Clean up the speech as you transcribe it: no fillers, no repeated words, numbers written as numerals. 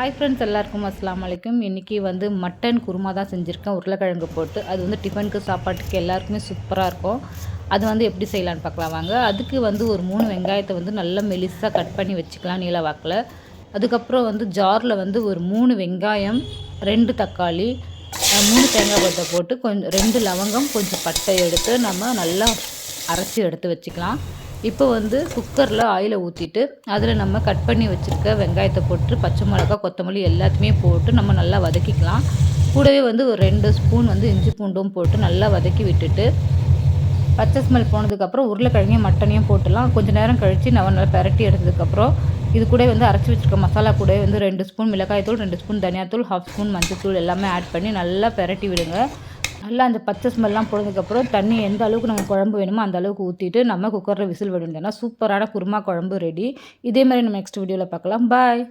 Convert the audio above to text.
Hi friends, எல்லாருக்கும் அஸ்ஸலாமு அலைக்கும். இன்றைக்கி வந்து மட்டன் குருமா தான் செஞ்சுருக்கேன், உருளைக்கிழங்கு போட்டு. அது வந்து டிஃபனுக்கு சாப்பாட்டுக்கு எல்லாருக்குமே சூப்பராக இருக்கும். அது வந்து எப்படி செய்யலான்னு பார்க்கலாம் வாங்க. அதுக்கு வந்து ஒரு 3 வெங்காயத்தை வந்து நல்லா மெலிசாக கட் பண்ணி வச்சுக்கலாம் நீல வாக்கில். அதுக்கப்புறம் வந்து ஜாரில் வந்து ஒரு 3 வெங்காயம், 2 தக்காளி, 3 தேங்காய் பத்தை போட்டு கொஞ்சம் 2 லவங்கம், கொஞ்சம் பட்டை எடுத்து நம்ம நல்லா அரைச்சி எடுத்து வச்சுக்கலாம். இப்போ வந்து குக்கரில் ஆயிலை ஊற்றிட்டு அதில் நம்ம கட் பண்ணி வச்சுருக்க வெங்காயத்தை போட்டு பச்சை மிளகா, கொத்தமல்லி எல்லாத்தையுமே போட்டு நம்ம நல்லா வதக்கிக்கலாம். கூடவே வந்து ஒரு 2 ஸ்பூன் வந்து இஞ்சி பூண்டும் போட்டு நல்லா வதக்கி விட்டுட்டு பச்சை ஸ்மெல் போனதுக்கப்புறம் உருளைக்கிழங்கையும் மட்டனையும் போட்டுடலாம். கொஞ்சம் நேரம் கழித்து நம்ம நல்லா பெரட்டி எடுத்ததுக்கப்புறம் இது கூட வந்து அரைச்சி வச்சுருக்க மசாலா கூட வந்து 2 ஸ்பூன் மிளகாய்த்தூள், 2 ஸ்பூன் தனியாத்தூள், 1/2 ஸ்பூன் மஞ்சத்தூள் எல்லாமே ஆட் பண்ணி நல்லா பெரட்டி விடுங்க. நல்லா அந்த பச்சை ஸ்மெல்லாம் போனதுக்கப்புறம் தண்ணி எந்த அளவுக்கு நம்ம குழம்பு வேணுமோ அந்த அளவுக்கு ஊற்றிட்டு நம்ம குக்கரில் விசில் விடுங்கன்னா சூப்பரான குருமா குழம்பு ரெடி. இதே மாதிரி நம்ம நெக்ஸ்ட் வீடியோவில் பார்க்கலாம். பாய்.